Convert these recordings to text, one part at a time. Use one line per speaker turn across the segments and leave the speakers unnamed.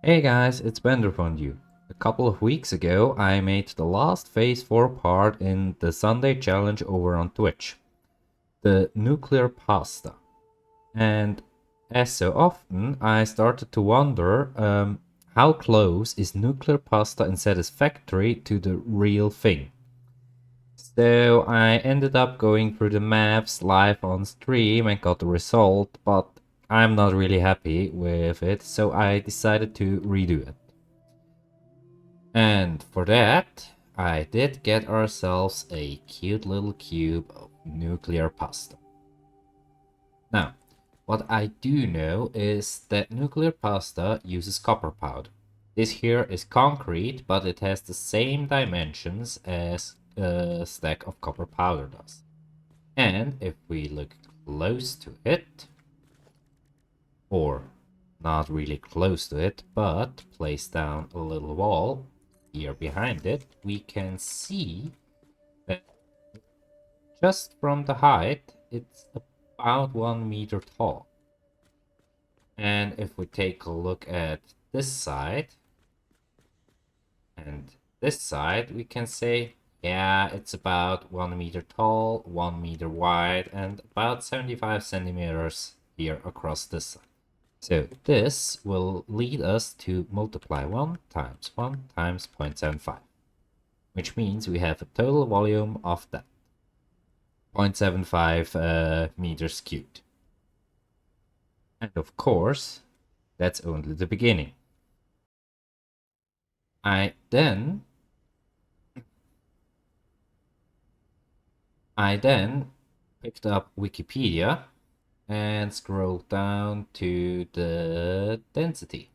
Hey guys, it's Bender from you. A couple of weeks ago, I made the last Phase 4 part in the Sunday challenge over on Twitch. The nuclear pasta. And as so often, I started to wonder how close is nuclear pasta in Satisfactory to the real thing. So I ended up going through the maps live on stream and got the result, but I'm not really happy with it, so I decided to redo it. And for that, I did get ourselves a cute little cube of nuclear pasta. Now, what I do know is that nuclear pasta uses copper powder. This here is concrete, but it has the same dimensions as a stack of copper powder does. And if we look close to it, or not really close to it, but place down a little wall here behind it, we can see that just from the height, it's about 1 meter tall. And if we take a look at this side and this side, we can say, yeah, it's about 1 meter tall, 1 meter wide, and about 75 centimeters here across this side. So this will lead us to multiply 1 times 0.75, which means we have a total volume of that 0.75 meters cubed. And of course, that's only the beginning. I then picked up Wikipedia and scrolled down to the density,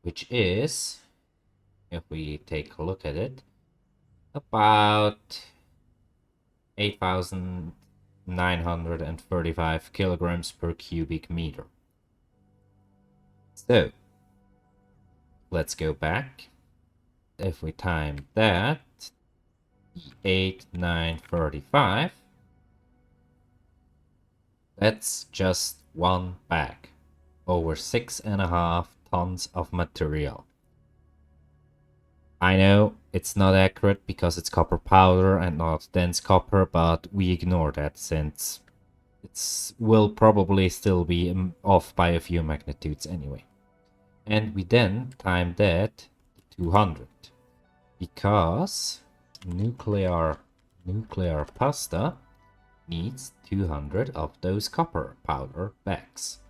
which is, if we take a look at it, about 8,935 kilograms per cubic meter. So let's go back. If we time that, 8,935, that's just one bag, over 6.5 tons of material. I know it's not accurate because it's copper powder and not dense copper, but we ignore that since it will probably still be off by a few magnitudes anyway. And we then time that to 200 because nuclear pasta needs 200 of those copper powder bags.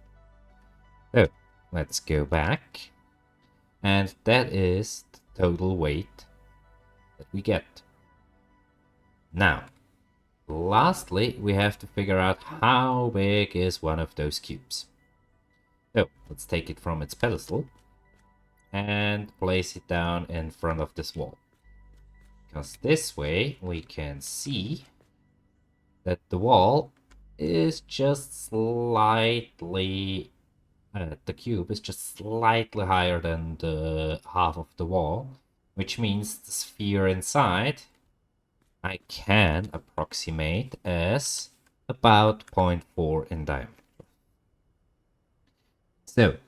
So let's go back, and that is the total weight that we get. Now, lastly, we have to figure out how big is one of those cubes. So let's take it from its pedestal and place it down in front of this wall. Because this way we can see that the wall is just slightly, the cube is just slightly higher than the half of the wall, which means the sphere inside I can approximate as about 0.4 in diameter. So,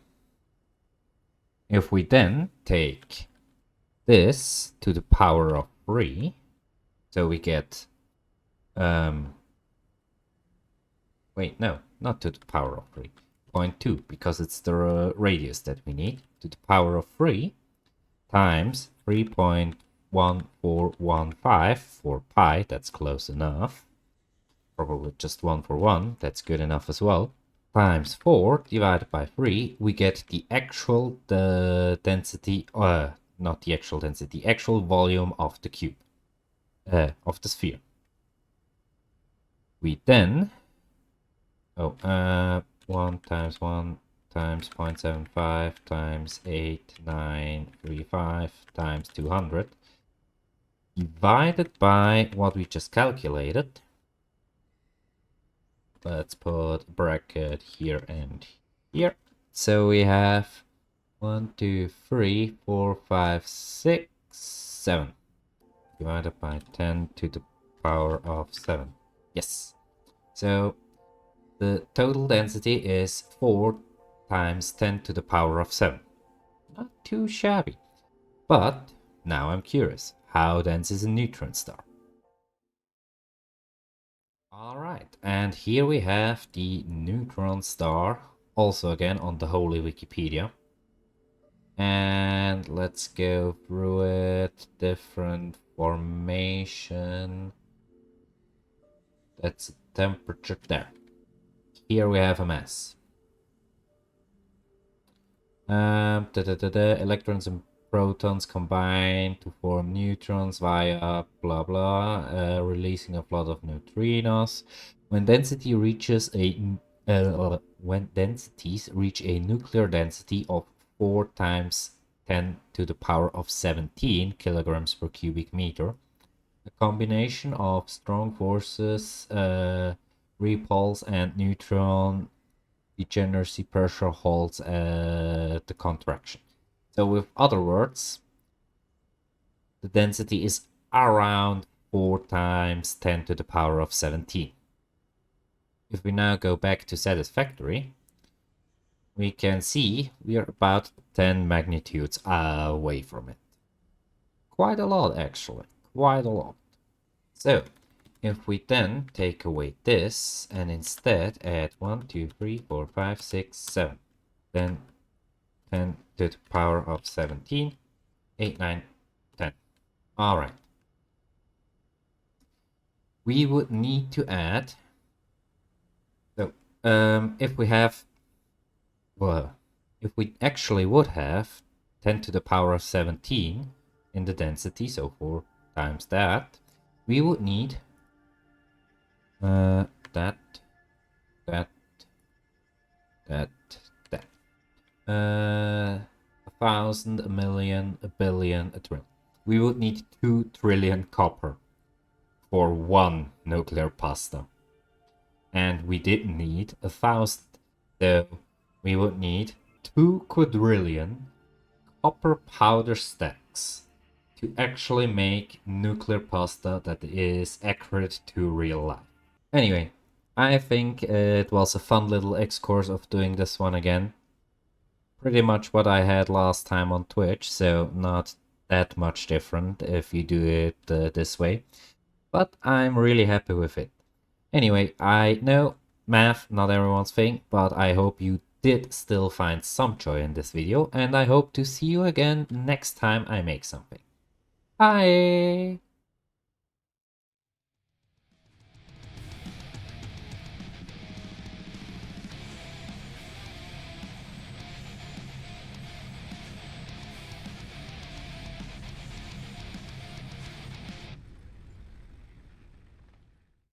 if we then take this to the power of 3, so we get, wait, no, not to the power of 3, 0.2, because it's the radius that we need, to the power of 3 times 3.1415 for pi, that's close enough. Probably just 1 for 1, that's good enough as well. Times 4 divided by 3, we get the actual density, not the actual density, the actual volume of the cube, of the sphere. We then, 1 times 1 times 0.75 times 8,935 times 200 divided by what we just calculated. Let's put a bracket here and here. So we have 1, 2, 3, 4, 5, 6, 7 divided by 10 to the power of 7. Yes. So the total density is 4 times 10 to the power of 7. Not too shabby. But now I'm curious, how dense is a neutron star? Alright, and here we have the neutron star, also again on the Holy Wikipedia. And let's go through it. Different formation. That's temperature there. Here we have a mass. Electrons and protons combine to form neutrons via blah blah, releasing a flood of neutrinos. When density reaches when densities reach a nuclear density of 4 times 10 to the power of 17 kilograms per cubic meter, a combination of strong forces, repulse, and neutron degeneracy pressure holds the contraction. So with other words, the density is around 4 times 10 to the power of 17. If we now go back to Satisfactory, we can see we are about 10 magnitudes away from it. Quite a lot, actually. Quite a lot. So, if we then take away this and instead add 1, 2, 3, 4, 5, 6, 7, then 10 to the power of 17, 8, 9, 10. Alright. We would need to add, so if we have, well, if we actually would have 10 to the power of 17 in the density, so 4 times that, we would need that, 1,000, a million, a billion, a trillion. We would need 2 trillion copper for 1 nuclear pasta. And we didn't need 1,000. So we would need 2 quadrillion copper powder stacks to actually make nuclear pasta that is accurate to real life. Anyway, I think it was a fun little excursus of doing this one again. Pretty much what I had last time on Twitch, so not that much different if you do it this way. But I'm really happy with it. Anyway, I know math, not everyone's thing, but I hope you did still find some joy in this video, and I hope to see you again next time I make something. Bye!